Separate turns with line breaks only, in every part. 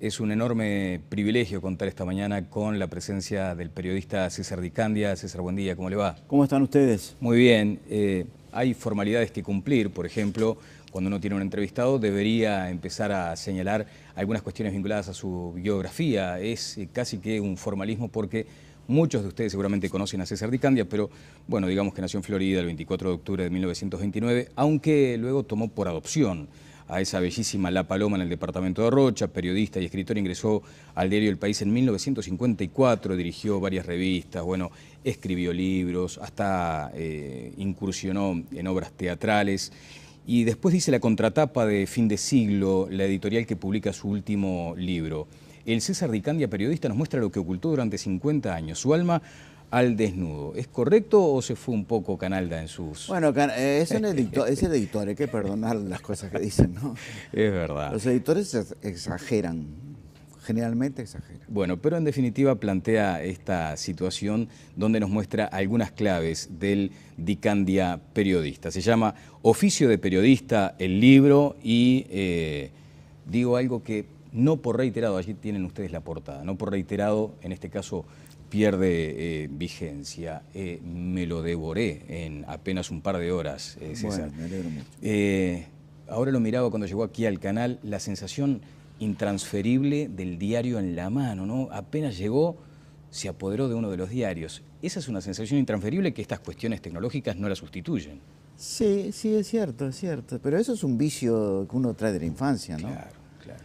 Es un enorme privilegio contar esta mañana con la presencia del periodista César Di Candia. César, buen día, ¿cómo le va?
¿Cómo están ustedes?
Muy bien. Hay formalidades que cumplir. Por ejemplo, cuando uno tiene un entrevistado debería empezar a señalar algunas cuestiones vinculadas a su biografía. Es casi que un formalismo porque muchos de ustedes seguramente conocen a César Di Candia, pero bueno, digamos que nació en Florida el 24 de octubre de 1929, aunque luego tomó por adopción a esa bellísima La Paloma en el departamento de Rocha. Periodista y escritor, ingresó al diario El País en 1954, dirigió varias revistas, bueno, escribió libros, hasta incursionó en obras teatrales. Y después dice la contratapa de Fin de Siglo, la editorial que publica su último libro. El César Di Candia, periodista, nos muestra lo que ocultó durante 50 años, su alma al desnudo. ¿Es correcto o se fue un poco canalda en sus...?
Bueno, es el editor, hay que perdonar las cosas que dicen, ¿no?
Es verdad.
Los editores exageran, generalmente exageran.
Bueno, pero en definitiva plantea esta situación donde nos muestra algunas claves del Di Candia periodista. Se llama Oficio de Periodista, el libro, y digo algo que no por reiterado, allí tienen ustedes la portada, no por reiterado, en este caso pierde vigencia. Me lo devoré en apenas un par de horas, César.
Bueno, me alegro mucho.
Ahora lo miraba cuando llegó aquí al canal, la sensación intransferible del diario en la mano, ¿no? Apenas llegó, se apoderó de uno de los diarios. Esa es una sensación intransferible que estas cuestiones tecnológicas no la sustituyen.
Sí, sí, es cierto, pero eso es un vicio que uno trae de la infancia, ¿no?
Claro, claro.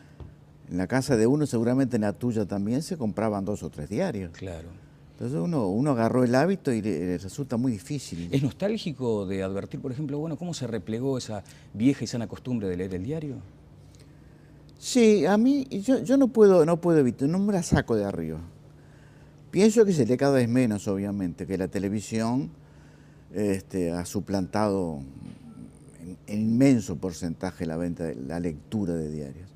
En la casa de uno, seguramente en la tuya también, se compraban 2 o 3 diarios.
Claro.
Entonces uno agarró el hábito y le resulta muy difícil.
¿Es nostálgico de advertir, por ejemplo, bueno, cómo se replegó esa vieja y sana costumbre de leer el diario?
Sí, a mí, yo no puedo evitar, no me la saco de arriba. Pienso que se lee cada vez menos, obviamente, que la televisión ha suplantado en inmenso porcentaje la venta, la lectura de diarios.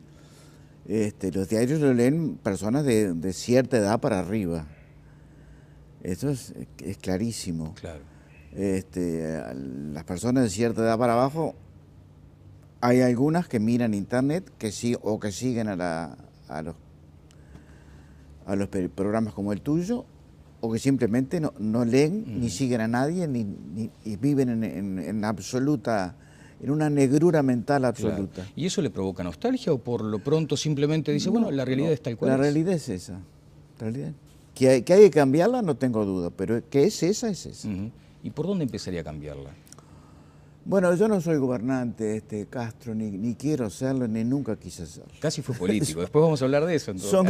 Los diarios lo leen personas de cierta edad para arriba. Eso es clarísimo.
Claro.
Las personas de cierta edad para abajo, hay algunas que miran internet que sí, o que siguen a los programas como el tuyo, o que simplemente no leen ni siguen a nadie y viven en absoluta, en una negrura mental absoluta.
Claro. ¿Y eso le provoca nostalgia o por lo pronto simplemente dice, bueno, la realidad es tal cual
La realidad es esa. Que hay que cambiarla, no tengo duda, pero que es esa, es esa.
¿Y por dónde empezaría a cambiarla?
Bueno, yo no soy gobernante, Castro, ni quiero serlo, ni nunca quise serlo.
Casi fue político, después vamos a hablar de eso.
Son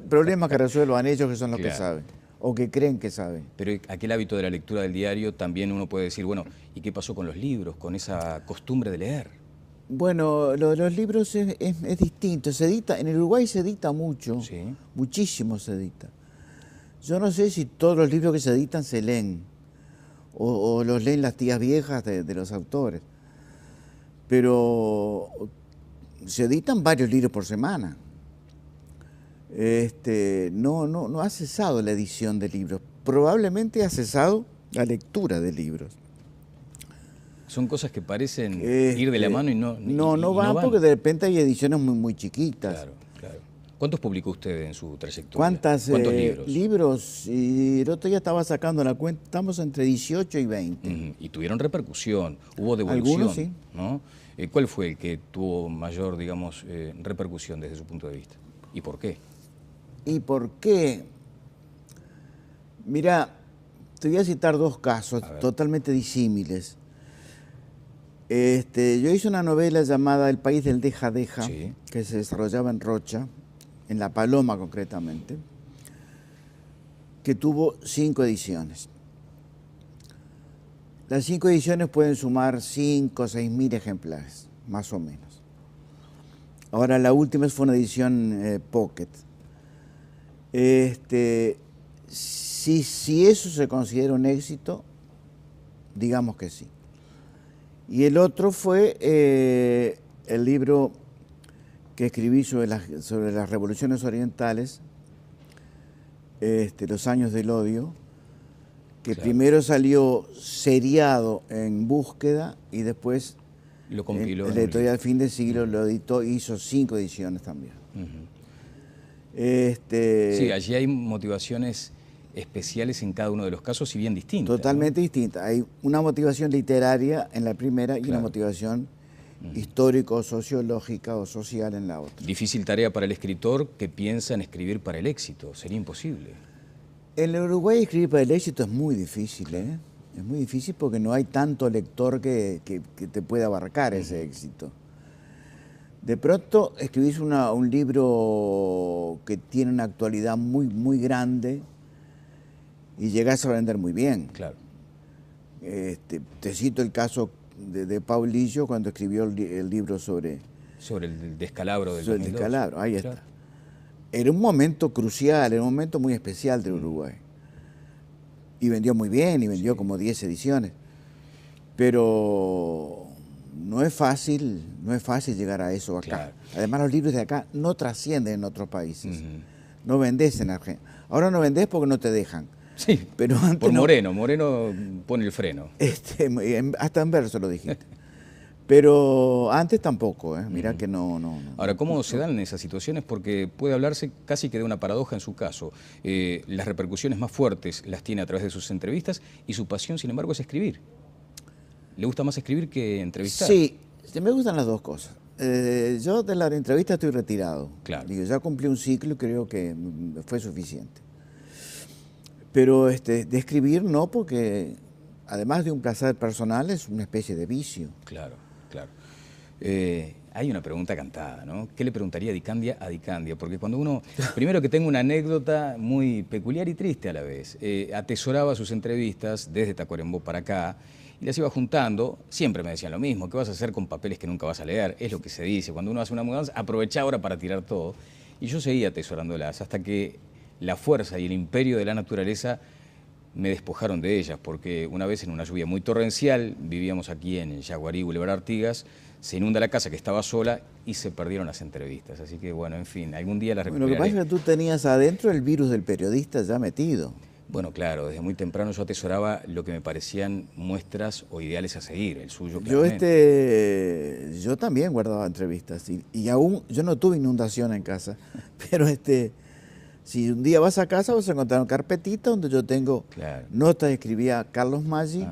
problemas que resuelvan ellos, que son los que saben, o que creen que saben.
Pero aquel hábito de la lectura del diario, también uno puede decir, bueno, ¿y qué pasó con los libros, con esa costumbre de leer?
Bueno, lo de los libros es distinto, se edita, en el Uruguay se edita mucho,
¿Sí?
Muchísimo se edita. Yo no sé si todos los libros que se editan se leen, o los leen las tías viejas de los autores, pero se editan varios libros por semana. No ha cesado la edición de libros, probablemente ha cesado la lectura de libros.
Son cosas que parecen ir de la mano y no
van porque de repente hay ediciones muy chiquitas.
Claro, claro. ¿Cuántos publicó usted en su trayectoria?
¿Cuántos
libros?
Libros, y el otro día estaba sacando la cuenta, estamos entre 18 y 20.
Y tuvieron repercusión, hubo devolución.
Algunos sí.
¿No? ¿Cuál fue el que tuvo mayor, digamos, repercusión desde su punto de vista? ¿Y por qué?
¿Y por qué? Mira, te voy a citar 2 casos totalmente disímiles. Yo hice una novela llamada El País del Deja Deja,
sí,
que se desarrollaba en Rocha, en La Paloma concretamente, que tuvo 5 ediciones. Las 5 ediciones pueden sumar 5 o 6 mil ejemplares, más o menos. Ahora la última fue una edición pocket. Si eso se considera un éxito, digamos que sí. Y el otro fue el libro que escribí sobre las revoluciones orientales, Los años del odio, que primero salió seriado en Búsqueda y después
lo compiló.
La editorial Fin de Siglo lo editó, hizo 5 ediciones también.
Sí, allí hay motivaciones especiales en cada uno de los casos y bien distintas.
Totalmente
¿no?
distintas. Hay una motivación literaria en la primera y una motivación histórico, sociológica o social en la otra.
Difícil tarea para el escritor que piensa en escribir para el éxito, sería imposible.
En el Uruguay escribir para el éxito es muy difícil, ¿eh? Es muy difícil porque no hay tanto lector que te pueda abarcar ese éxito. De pronto escribís un libro que tiene una actualidad muy grande y llegás a vender muy bien.
Claro.
Te cito el caso de Paulillo cuando escribió el libro sobre
el descalabro del
sobre el
2002.
descalabro, ahí
Claro.
está. Era un momento crucial, era un momento muy especial del Uruguay. Y vendió muy bien, y vendió como 10 ediciones. Pero no es fácil llegar a eso acá.
Claro.
Además, los libros de acá no trascienden en otros países. No vendés en Argentina. Ahora no vendés porque no te dejan.
Sí,
pero antes
por
no.
Moreno pone el freno.
Hasta en verso lo dijiste. Pero antes tampoco, mirá que no.
Ahora, ¿cómo se dan esas situaciones? Porque puede hablarse casi que de una paradoja en su caso. Las repercusiones más fuertes las tiene a través de sus entrevistas y su pasión, sin embargo, es escribir. ¿Le gusta más escribir que entrevistar?
Sí, me gustan las dos cosas. Yo de la entrevista estoy retirado.
Claro.
Digo, ya cumplí un ciclo y creo que fue suficiente. Pero de escribir no, porque además de un placer personal es una especie de vicio.
Claro, claro. Hay una pregunta cantada, ¿no? ¿Qué le preguntaría Dicandia a Dicandia? Porque cuando uno, primero que tengo una anécdota muy peculiar y triste a la vez, atesoraba sus entrevistas desde Tacuarembó para acá y las iba juntando, siempre me decían lo mismo, ¿qué vas a hacer con papeles que nunca vas a leer? Es lo que se dice, cuando uno hace una mudanza, aprovecha ahora para tirar todo. Y yo seguía atesorándolas hasta que la fuerza y el imperio de la naturaleza me despojaron de ellas, porque una vez en una lluvia muy torrencial, vivíamos aquí en Yaguarí, Boulevard Artigas, se inunda la casa que estaba sola y se perdieron las entrevistas. Así que bueno, en fin, algún día las recuperaré.
Lo que pasa es que tú tenías adentro el virus del periodista ya metido.
Bueno, claro, desde muy temprano yo atesoraba lo que me parecían muestras o ideales a seguir, el suyo claramente.
Yo también guardaba entrevistas y aún, yo no tuve inundación en casa, pero si un día vas a casa vas a encontrar una carpetita donde yo tengo notas que escribía Carlos Maggi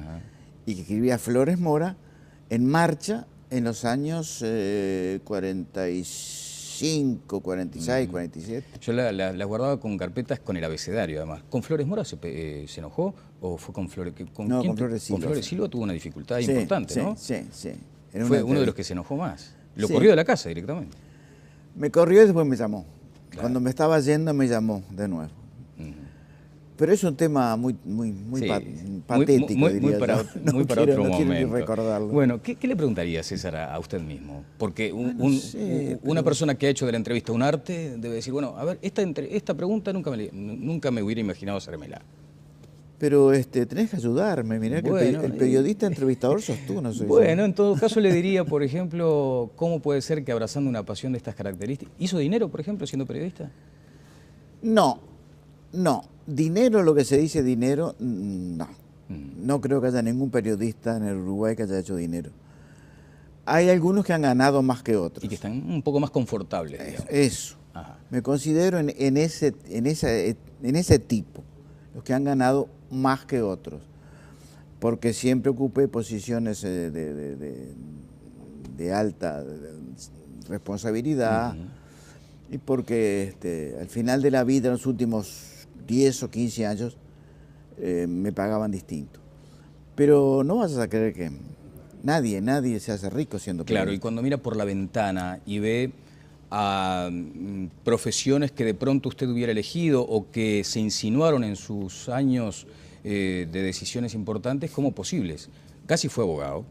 y que escribía Flores Mora en marcha en los años 45, 46, 47.
Yo las guardaba con carpetas con el abecedario además. ¿Con Flores Mora se enojó o fue con Flores?
No, con Flores Silva.
Con Flores Silva tuvo una dificultad importante, ¿no?
Sí.
Fue uno de los que se enojó más. Lo corrió de la casa directamente.
Me corrió y después me llamó. Claro. Cuando me estaba yendo me llamó de nuevo. Pero es un tema muy patético,
muy para otro momento.
No quiero recordarlo.
Bueno, ¿qué le preguntaría, César, a usted mismo? Porque una persona que ha hecho de la entrevista un arte debe decir, bueno, a ver, esta pregunta nunca me hubiera imaginado hacérmela.
Pero tenés que ayudarme, mirá que el periodista entrevistador sos tú, no soy yo.
Bueno, en todo caso le diría, por ejemplo, ¿cómo puede ser que abrazando una pasión de estas características, hizo dinero, por ejemplo, siendo periodista?
No. Dinero, lo que se dice dinero, no. No creo que haya ningún periodista en el Uruguay que haya hecho dinero. Hay algunos que han ganado más que otros.
Y que están un poco más confortables, digamos.
Eso. Ajá. Me considero en ese tipo, los que han ganado más que otros, porque siempre ocupé posiciones de alta responsabilidad y porque al final de la vida, en los últimos 10 o 15 años, me pagaban distinto. Pero no vas a creer que nadie se hace rico siendo periodista.
Claro, y cuando mira por la ventana y ve a profesiones que de pronto usted hubiera elegido o que se insinuaron en sus años de decisiones importantes como posibles. Casi fue abogado.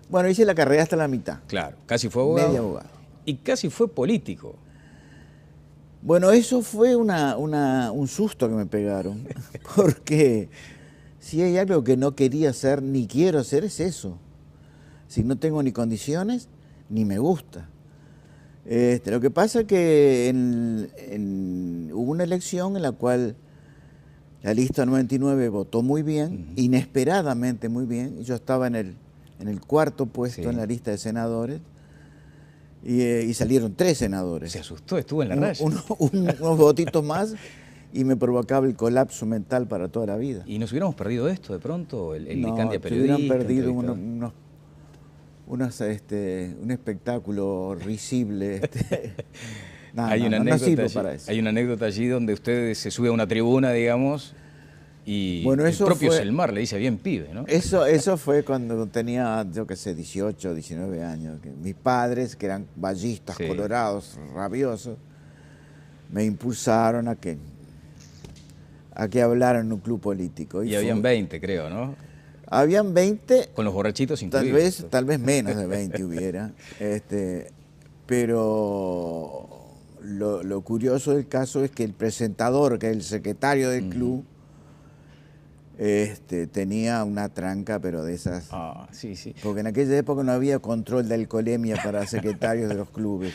Bueno, hice la carrera hasta la mitad.
Claro, casi fue abogado.
Medio abogado.
Y casi fue político.
Bueno, eso fue un susto que me pegaron, porque si hay algo que no quería hacer ni quiero hacer es eso. Si no tengo ni condiciones, ni me gusta. Lo que pasa es que hubo una elección en la cual la lista 99 votó muy bien, inesperadamente muy bien, y yo estaba en el cuarto puesto en la lista de senadores, y salieron 3 senadores.
Se asustó, estuvo en la raya.
Unos votitos más y me provocaba el colapso mental para toda la vida.
¿Y nos hubiéramos perdido esto de pronto? El
No,
Licandía
se hubieran
periodista,
perdido
entrevistador.
un espectáculo risible. No,
Hay una
no sirvo
anécdota
para eso.
hay una anécdota allí donde usted se sube a una tribuna, digamos, y
Bueno,
el
eso
propio
fue-
Selmar le dice bien pibe, ¿no?
Eso fue cuando tenía, yo qué sé, 18, 19 años. Que mis padres, que eran ballistas,
Sí.
colorados, rabiosos, me impulsaron a que hablara en un club político.
Y habían 20, creo, ¿no?
Habían 20,
Con los borrachitos incluidos.
tal vez menos de 20 hubiera. Pero lo curioso del caso es que el presentador, que es el secretario del club, tenía una tranca, pero de esas.
Ah, sí, sí.
Porque en aquella época no había control de alcoholemia para secretarios de los clubes.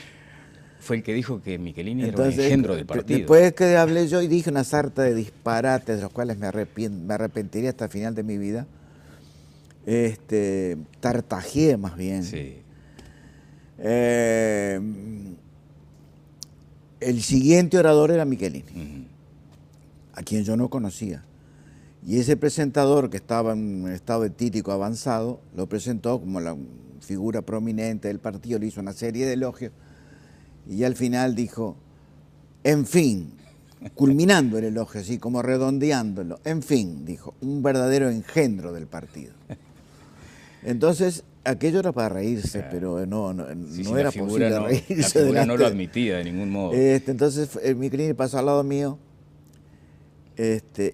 Fue el que dijo que Michelini era un
Entonces,
engendro del partido.
después que hablé yo y dije una sarta de disparates, de los cuales me arrepentiría hasta el final de mi vida, tartajeé más bien.
Sí.
El siguiente orador era Michelini,
Ujú.
a quien yo no conocía. Y ese presentador, que estaba en un estado etílico avanzado, lo presentó como la figura prominente del partido, le hizo una serie de elogios, y al final dijo, en fin, culminando el elogio, así como redondeándolo, en fin, dijo, un verdadero engendro del partido. Entonces, aquello era para reírse, pero no
Sí, sí,
era
la figura
posible
no,
reírse.
la figura no
delante
lo admitía de ningún modo.
Entonces, Michelini pasó al lado mío,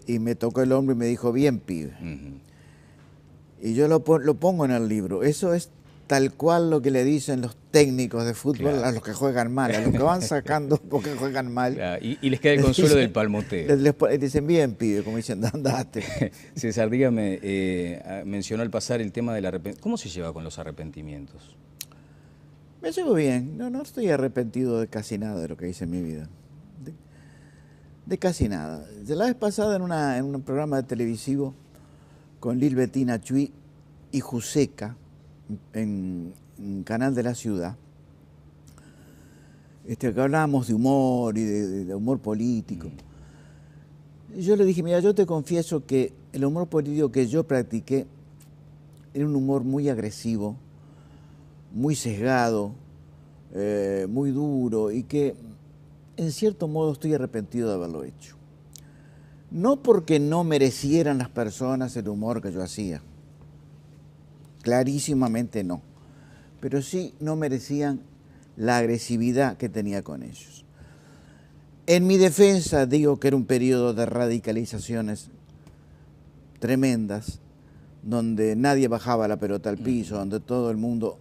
y me tocó el hombro y me dijo, bien, pibe.
Ujú.
Y yo lo pongo en el libro. Eso es tal cual lo que le dicen los técnicos de fútbol
Claro.
a los que juegan mal, a los que van sacando porque juegan mal.
Claro, y les queda el consuelo del palmoteo.
Les dicen, bien, pibe, como diciendo, andate.
César, dígame, mencionó al pasar el tema del arrepentimiento. ¿Cómo se lleva con los arrepentimientos?
Me llevo bien, no estoy arrepentido de casi nada de lo que hice en mi vida. De casi nada. De la vez pasada en un programa de televisivo con Lil Bettina Chuy y Juseca, en Canal de la Ciudad, que hablábamos de humor y de humor político. Y yo le dije, mira, yo te confieso que el humor político que yo practiqué era un humor muy agresivo, muy sesgado, muy duro, y que en cierto modo estoy arrepentido de haberlo hecho. No porque no merecieran las personas el humor que yo hacía, clarísimamente no, pero sí no merecían la agresividad que tenía con ellos. En mi defensa digo que era un periodo de radicalizaciones tremendas, donde nadie bajaba la pelota al piso, donde todo el mundo,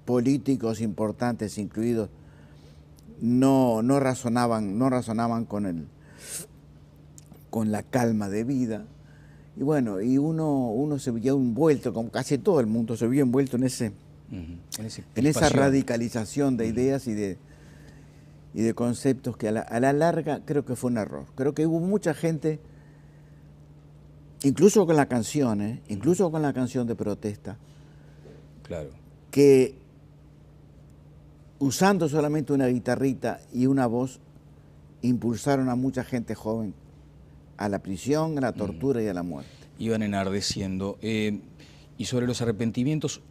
políticos importantes incluidos, no razonaban con la calma de vida. Y bueno, y uno se vio envuelto, como casi todo el mundo se vio envuelto en esa
crispación.
radicalización de ideas y de conceptos que a la larga creo que fue un error. Creo que hubo mucha gente, incluso con la canción de protesta,
Claro.
que usando solamente una guitarrita y una voz, impulsaron a mucha gente joven a la prisión, a la tortura y a la muerte.
Iban enardeciendo. Y sobre los arrepentimientos,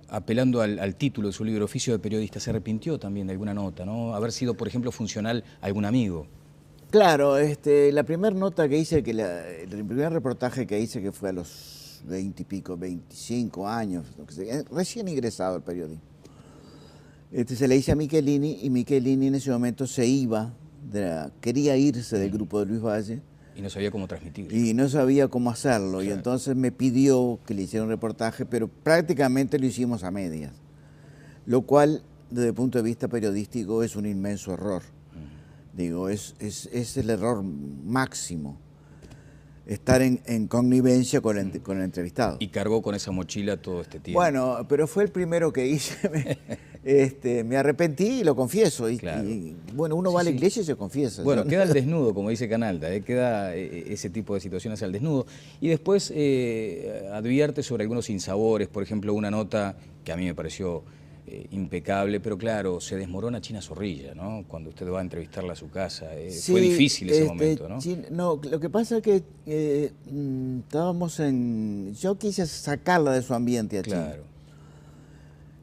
apelando al título de su libro, Oficio de Periodista, ¿se arrepintió también de alguna nota, no? Haber sido, por ejemplo, funcional a algún amigo.
Claro, la primera nota que hice, el primer reportaje que hice, que fue a los 20 y pico, 25 años, recién ingresado al periodismo. Se le hice a Michelini, y Michelini en ese momento se iba, quería irse del grupo de Luis Valle.
Y no sabía cómo transmitir.
Y no sabía cómo hacerlo,
Claro.
y entonces me pidió que le hiciera un reportaje, pero prácticamente lo hicimos a medias, lo cual, desde el punto de vista periodístico, es un inmenso error. Digo, es el error máximo, estar en connivencia con el entrevistado.
Y cargó con esa mochila todo este tiempo.
Bueno, pero fue el primero que hice. Me arrepentí y lo confieso.
Claro.
Y bueno, uno va a la iglesia y se confiesa.
Bueno, queda al desnudo, como dice Canalda, queda ese tipo de situaciones al desnudo. Y después advierte sobre algunos sinsabores, por ejemplo, una nota que a mí me pareció impecable, pero claro, se desmorona China Zorrilla, ¿no? Cuando usted va a entrevistarla a su casa.
Sí,
fue difícil ese momento, ¿no?
No, lo que pasa es que estábamos en... Yo quise sacarla de su ambiente a China.
Claro.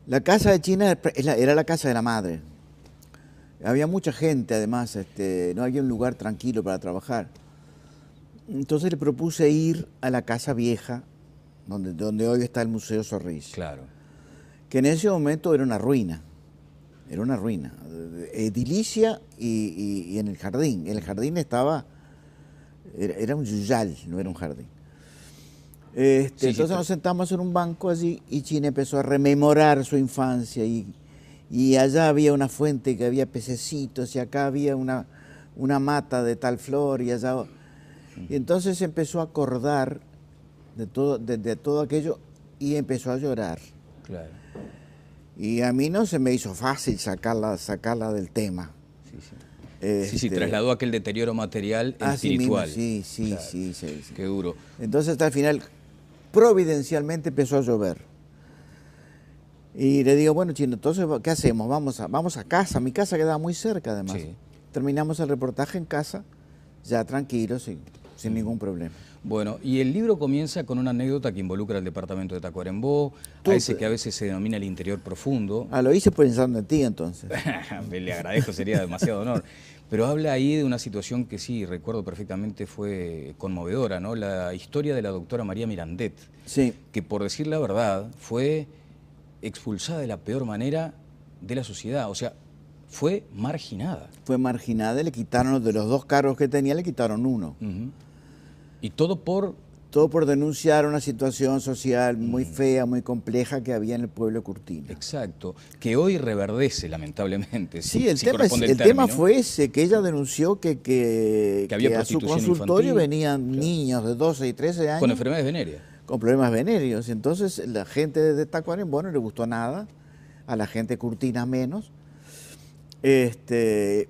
La casa de China era la casa de la madre. Había mucha gente, además, no había un lugar tranquilo para trabajar. Entonces le propuse ir a la casa vieja, donde hoy está el Museo Zorrilla.
Claro.
Que en ese momento era una ruina. Era una ruina. Edilicia y en el jardín. En el jardín estaba... Era un yuyal, no era un jardín. Entonces nos sentamos en un banco allí y China empezó a rememorar su infancia y allá había una fuente que había pececitos y acá había una mata de tal flor y allá... Y entonces empezó a acordar de todo aquello y empezó a llorar.
Claro.
Y a mí no se me hizo fácil sacarla del tema.
Sí, trasladó aquel deterioro material espiritual.
Sí,
claro.
sí.
Qué duro.
Entonces hasta el final, providencialmente empezó a llover. Y le digo, bueno, Chino, entonces, ¿qué hacemos? Vamos a casa. Mi casa quedaba muy cerca, además.
Sí.
Terminamos el reportaje en casa, ya tranquilos, sin ningún problema.
Bueno, y el libro comienza con una anécdota que involucra al departamento de Tacuarembó, a ese que a veces se denomina el interior profundo.
Lo hice pensando en ti, entonces.
Le agradezco, sería demasiado honor. Pero habla ahí de una situación que sí, recuerdo perfectamente, fue conmovedora, ¿no? La historia de la doctora María Mirandet,
sí.
Que por decir la verdad fue expulsada de la peor manera de la sociedad, o sea, fue marginada.
Fue marginada, le quitaron de los 2 cargos que tenía, le quitaron 1.
Y todo por
denunciar una situación social muy fea, muy compleja que había en el pueblo de Curtino.
Exacto, que hoy reverdece lamentablemente.
Sí, el tema fue ese, que ella denunció que a su consultorio
infantil,
venían niños de 12 y 13 años.
Con enfermedades venéreas.
Con problemas venéreos. Entonces la gente de Tacuarembó no le gustó nada, a la gente curtina menos.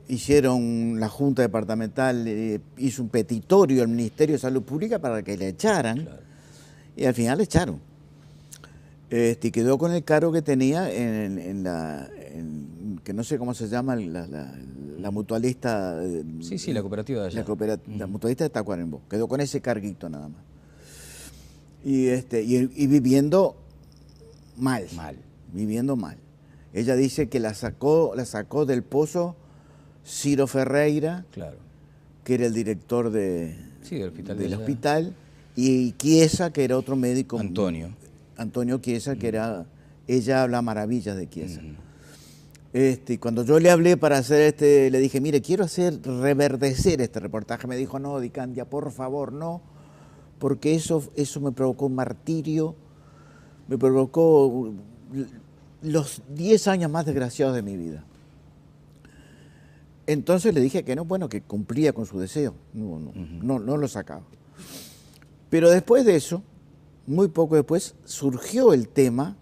Hicieron, la Junta Departamental hizo un petitorio al Ministerio de Salud Pública para que le echaran, claro. Y al final le echaron. Y quedó con el cargo que tenía que no sé cómo se llama, la mutualista.
Sí, la cooperativa de allá.
La mutualista de Tacuarembó. Quedó con ese carguito nada más. Y viviendo mal. Viviendo mal. Ella dice que la sacó del pozo Ciro Ferreira, claro. Que era el director del hospital, y Chiesa, que era otro médico. Antonio Chiesa, que era... Ella habla maravillas de Chiesa. Y cuando yo le hablé para hacer le dije, mire, quiero reverdecer este reportaje. Me dijo, no, Di Candia, por favor, no, porque eso me provocó un martirio, me provocó los 10 años más desgraciados de mi vida. Entonces le dije que no, bueno, que cumplía con su deseo, no lo sacaba. Pero después de eso, muy poco después, surgió el tema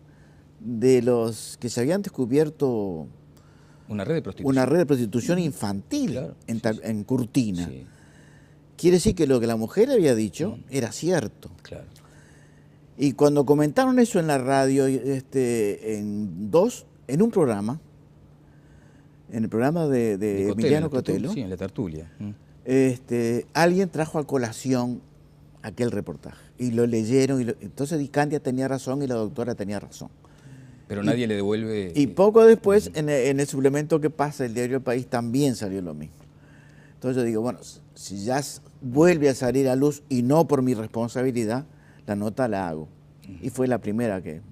de los que se habían descubierto
una red de prostitución
infantil, claro, en Curtina.
Sí.
Quiere decir que lo que la mujer había dicho era cierto.
Claro.
Y cuando comentaron eso en la radio, en un programa, en el programa de Emiliano Cotelo,
sí, en la tertulia.
Alguien trajo a colación aquel reportaje y lo leyeron. Entonces Di Candia tenía razón y la doctora tenía razón.
Pero nadie le devuelve...
Y poco después, en el suplemento que pasa, el diario El País, también salió lo mismo. Entonces yo digo, bueno, si ya vuelve a salir a luz y no por mi responsabilidad, la nota la hago. Y fue la primera que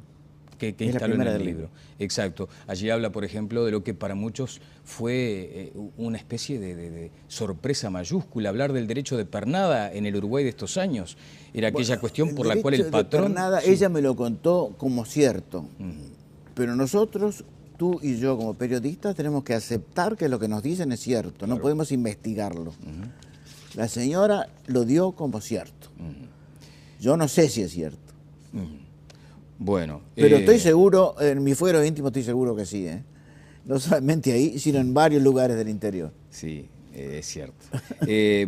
instaló en el libro. Exacto. Allí habla, por ejemplo, de lo que para muchos fue una especie de sorpresa mayúscula. Hablar del derecho de pernada en el Uruguay de estos años. Era aquella cuestión por la cual el patrón...
Pernada, sí. Ella me lo contó como cierto. Pero nosotros, tú y yo como periodistas, tenemos que aceptar que lo que nos dicen es cierto. Claro. No podemos investigarlo. La señora lo dio como cierto. Yo no sé si es cierto.
Bueno.
Pero estoy seguro, en mi fuero íntimo estoy seguro que sí, ¿eh? No solamente ahí, sino en varios lugares del interior.
Sí. Es cierto.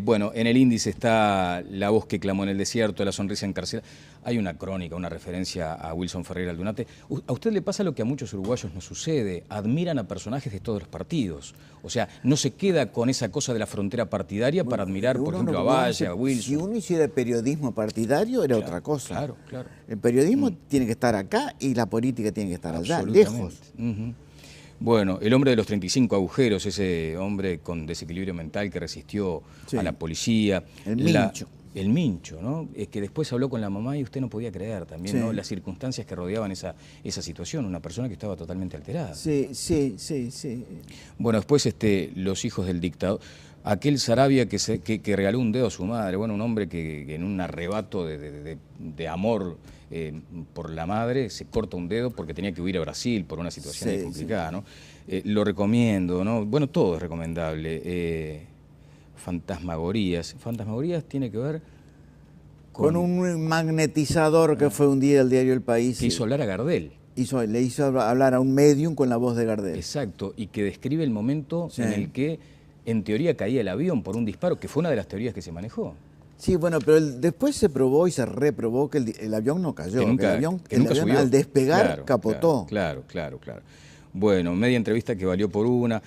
Bueno, en el índice está La voz que clamó en el desierto, La sonrisa encarcelada. Hay una crónica, una referencia a Wilson Ferreira Aldunate. ¿A usted le pasa lo que a muchos uruguayos nos sucede? Admiran a personajes de todos los partidos. O sea, no se queda con esa cosa de la frontera partidaria para admirar, por ejemplo, a Valle, a Wilson.
Si uno hiciera periodismo partidario, era otra cosa.
Claro, claro.
El periodismo tiene que estar acá y la política tiene que estar allá, lejos.
Bueno, el hombre de los 35 agujeros, ese hombre con desequilibrio mental que resistió a la policía.
El Mincho.
El Mincho, ¿no? Es que después habló con la mamá y usted no podía creer también, ¿no? Las circunstancias que rodeaban esa situación, una persona que estaba totalmente alterada.
Sí.
Bueno, después los hijos del dictador. Aquel Sarabia que regaló un dedo a su madre, bueno, un hombre que en un arrebato de amor por la madre se corta un dedo porque tenía que huir a Brasil por una situación ahí complicada, ¿no? Lo recomiendo, ¿no? Bueno, todo es recomendable. Fantasmagorías tiene que ver
con un magnetizador que fue un día el diario El País.
Que hizo hablar a Gardel.
Le hizo hablar a un medium con la voz de Gardel.
Exacto, y que describe el momento en el que en teoría caía el avión por un disparo, que fue una de las teorías que se manejó.
Sí, bueno, pero después se probó y se reprobó que el avión no cayó.
Que
el avión
subió.
Al despegar capotó.
Claro. Bueno, media entrevista que valió por una.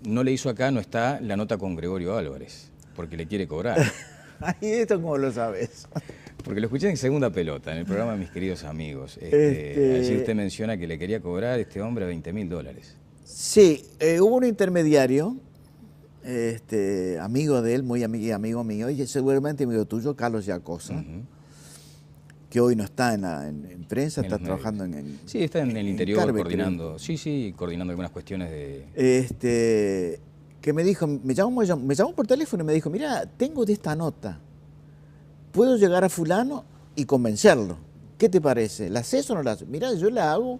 No le hizo acá, no está la nota con Gregorio Álvarez, porque le quiere cobrar.
¿Y esto cómo lo sabes?
Porque lo escuché en Segunda Pelota, en el programa de Mis Queridos Amigos. Allí usted menciona que le quería cobrar a este hombre $20.000.
Sí, hubo un intermediario, amigo de él, muy amigo mío, y seguramente amigo tuyo, Carlos Yacosa, que hoy no está en prensa, está trabajando en
sí, está en el interior
Carve,
coordinando, coordinando algunas cuestiones de...
que me dijo, me llamó por teléfono y me dijo, mira, tengo de esta nota, puedo llegar a fulano y convencerlo. ¿Qué te parece? ¿La haces o no la haces? Mira, yo la hago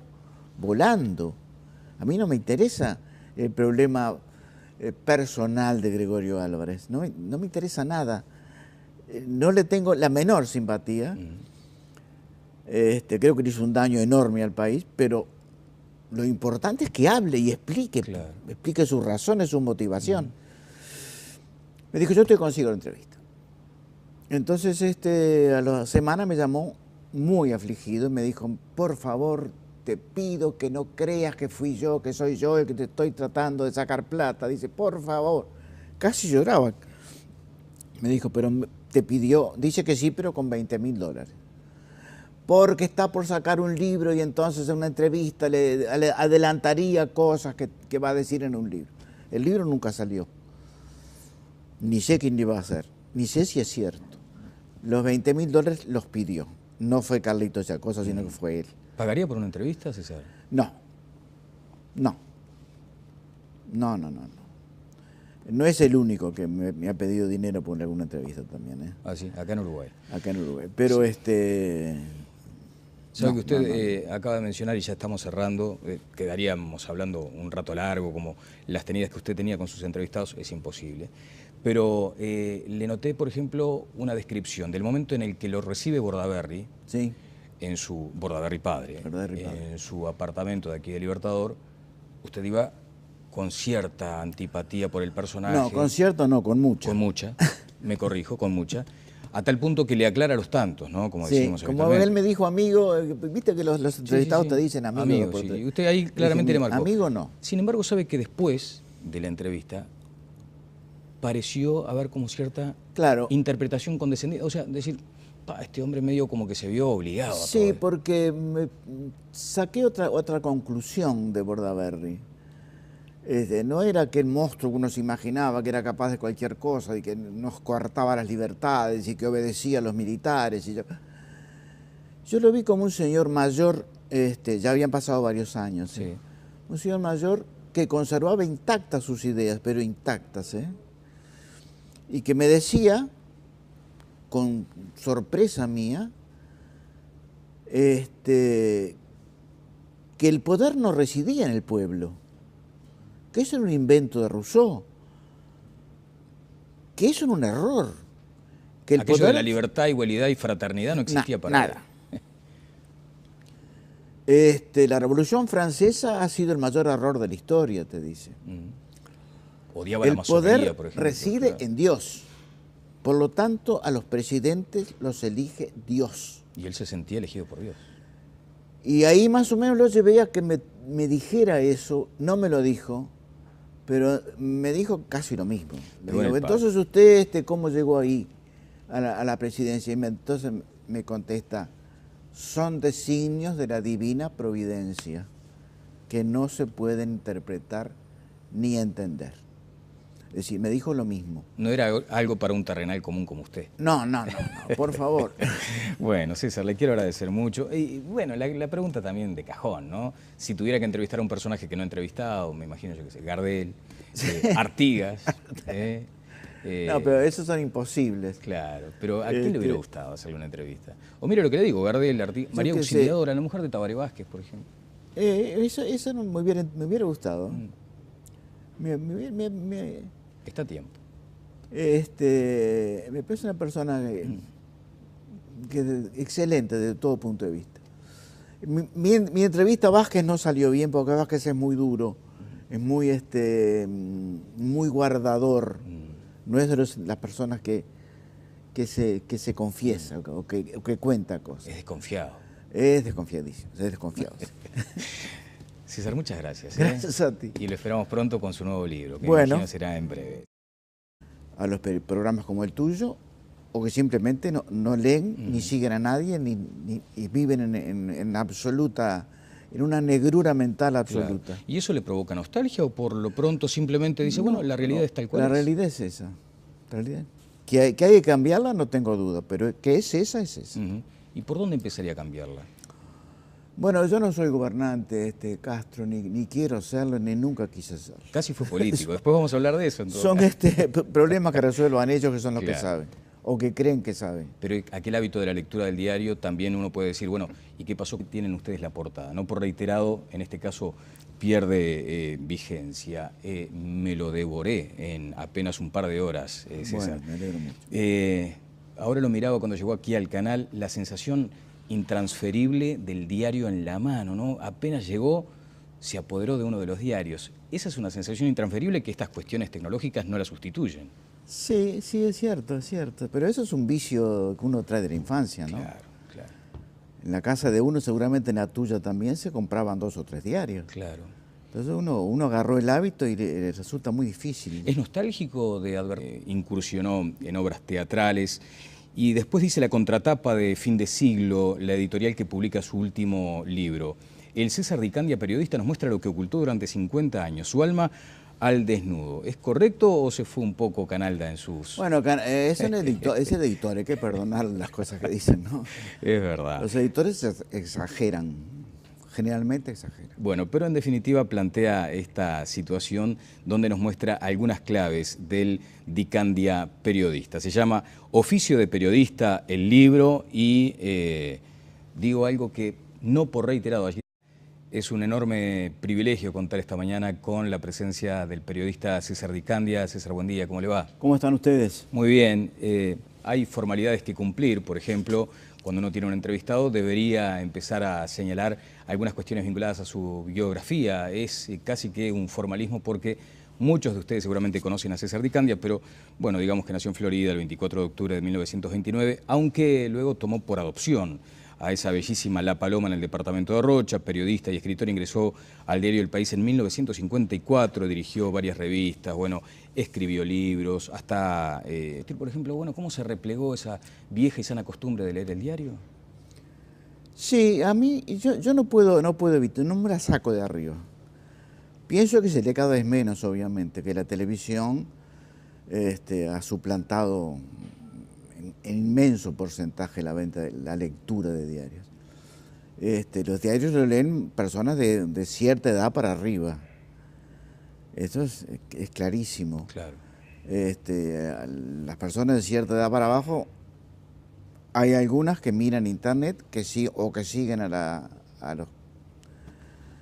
volando. A mí no me interesa el problema personal de Gregorio Álvarez, no me interesa nada. No le tengo la menor simpatía. Creo que le hizo un daño enorme al país, pero lo importante es que hable y explique, explique sus razones, su motivación. Me dijo, yo te consigo la entrevista. Entonces, a la semana me llamó muy afligido y me dijo, por favor, te pido que no creas que fui yo, que soy yo el que te estoy tratando de sacar plata. Dice, por favor. Casi lloraba. Me dijo, pero te pidió, dice que sí, pero con $20.000. Porque está por sacar un libro y entonces en una entrevista le adelantaría cosas que va a decir en un libro. El libro nunca salió. Ni sé quién lo iba a hacer, ni sé si es cierto. Los $20.000 los pidió. No fue Carlitos Yacosa, sino que fue él.
¿Pagaría por una entrevista, César?
No. No es el único que me ha pedido dinero por alguna entrevista también.
Ah, sí, acá en Uruguay.
Acá en Uruguay. Pero
sabe que usted acaba de mencionar, y ya estamos cerrando, quedaríamos hablando un rato largo, como las tenidas que usted tenía con sus entrevistados, es imposible. Pero le noté, por ejemplo, una descripción del momento en el que lo recibe Bordaberry,
sí,
en su Bordaberry padre, en su apartamento de aquí de Libertador. Usted iba con cierta antipatía por el personaje.
No, con cierto no, con mucha.
Con mucha, me corrijo, con mucha. A tal punto que le aclara los tantos, ¿no? Como decimos
como él me dijo amigo, viste que los entrevistados te dicen amigo.
Y usted ahí claramente le marcó.
Amigo no.
Sin embargo, sabe que después de la entrevista pareció haber como cierta interpretación condescendiente. O sea, decir, este hombre medio como que se vio obligado a todo.
Sí, porque saqué otra conclusión de Bordaberry. No era aquel monstruo que uno se imaginaba, que era capaz de cualquier cosa y que nos coartaba las libertades y que obedecía a los militares. Yo lo vi como un señor mayor, ya habían pasado varios años.
Sí.
Un señor mayor que conservaba intactas sus ideas, pero intactas. Y que me decía, con sorpresa mía, que el poder no residía en el pueblo, que eso era un invento de Rousseau, que eso era un error. Que el
Aquello
poder...
de la libertad, igualdad y fraternidad no existía para
nada. La Revolución Francesa ha sido el mayor error de la historia, te dice.
Odiaba la
El
masonería,
poder
por ejemplo.
reside
Claro.
en Dios. Por lo tanto, a los presidentes los elige Dios.
Y él se sentía elegido por Dios.
Y ahí más o menos lo llevé a que me dijera eso, no me lo dijo, pero me dijo casi lo mismo. Le
Pegó en
digo,
el palo.
entonces usted, ¿cómo llegó ahí a la presidencia? Y entonces me contesta, son designios de la divina providencia que no se pueden interpretar ni entender. Es decir, me dijo lo mismo.
No era algo para un terrenal común como usted.
No, por favor.
Bueno, César, le quiero agradecer mucho. Y bueno, la pregunta también de cajón, ¿no? Si tuviera que entrevistar a un personaje que no he entrevistado, me imagino, yo qué sé, Gardel, Artigas.
No, pero esos son imposibles.
Claro, pero ¿a quién le hubiera gustado hacerle una entrevista? O mire lo que le digo, Gardel, Artigas, María
qué sé.
Auxiliadora, la mujer de Tabaré Vázquez, por ejemplo.
Eso no me hubiera gustado.
Está a tiempo.
Me parece una persona excelente desde todo punto de vista. Mi entrevista a Vázquez no salió bien porque Vázquez es muy duro, es muy guardador. No es de las personas que se confiesa o que cuenta cosas.
Es desconfiado.
Es desconfiadísimo, es desconfiado. Sí.
César, muchas gracias.
Gracias a ti.
Y lo esperamos pronto con su nuevo libro, que
Bueno,
imagino será en breve.
A los programas como el tuyo, o que simplemente no leen ni siguen a nadie y viven en una negrura mental absoluta.
Claro. ¿Y eso le provoca nostalgia o por lo pronto simplemente dice, bueno, la realidad es tal cual?
La realidad es esa. La realidad. Que hay que cambiarla, no tengo duda, pero que es esa, es esa.
¿Y por dónde empezaría a cambiarla?
Bueno, yo no soy gobernante, Castro, ni quiero serlo, ni nunca quise serlo.
Casi fue político, después vamos a hablar de eso.
Son problemas que resuelvan ellos, que son los que saben, o que creen que saben.
Pero aquel hábito de la lectura del diario también uno puede decir, bueno, ¿y qué pasó que tienen ustedes la portada? No por reiterado, en este caso pierde vigencia. Me lo devoré en apenas un par de horas, César.
Bueno, me alegro mucho.
Ahora lo miraba cuando llegó aquí al canal, la sensación intransferible del diario en la mano, ¿no? Apenas llegó, se apoderó de uno de los diarios. Esa es una sensación intransferible que estas cuestiones tecnológicas no la sustituyen.
Sí, es cierto, pero eso es un vicio que uno trae de la infancia, ¿no?
Claro.
En la casa de uno, seguramente en la tuya también, se compraban 2 o 3 diarios.
Claro.
Entonces uno agarró el hábito y le resulta muy difícil.
Es nostálgico de haber incursionó en obras teatrales y después dice la contratapa de Fin de Siglo, la editorial que publica su último libro. El César Di Candia, periodista, nos muestra lo que ocultó durante 50 años, su alma al desnudo. ¿Es correcto o se fue un poco Canalda en sus...?
Bueno, es el editor, hay que perdonar las cosas que dicen, ¿no?
Es verdad.
Los editores exageran, generalmente exageran.
Bueno, pero en definitiva plantea esta situación donde nos muestra algunas claves del Di Candia periodista. Se llama Oficio de Periodista, el libro, y digo algo que no por reiterado allí. Es un enorme privilegio contar esta mañana con la presencia del periodista César Di Candia. César, buen día, ¿cómo le va?
¿Cómo están ustedes?
Muy bien. Hay formalidades que cumplir, por ejemplo, cuando uno tiene un entrevistado debería empezar a señalar algunas cuestiones vinculadas a su biografía. Es casi que un formalismo porque muchos de ustedes seguramente conocen a César Di Candia, pero bueno, digamos que nació en Florida el 24 de octubre de 1929, aunque luego tomó por adopción a esa bellísima La Paloma en el departamento de Rocha, periodista y escritor, ingresó al diario El País en 1954, dirigió varias revistas, bueno, escribió libros, hasta, por ejemplo, bueno, ¿cómo se replegó esa vieja y sana costumbre de leer el diario?
Sí, a mí, yo no puedo evitar, no me la saco de arriba. Pienso que se lee cada vez menos, obviamente, que la televisión ha suplantado en inmenso porcentaje la lectura de diarios. Los diarios lo leen personas de cierta edad para arriba. Eso es clarísimo.
Claro.
Las personas de cierta edad para abajo, hay algunas que miran internet o que siguen a los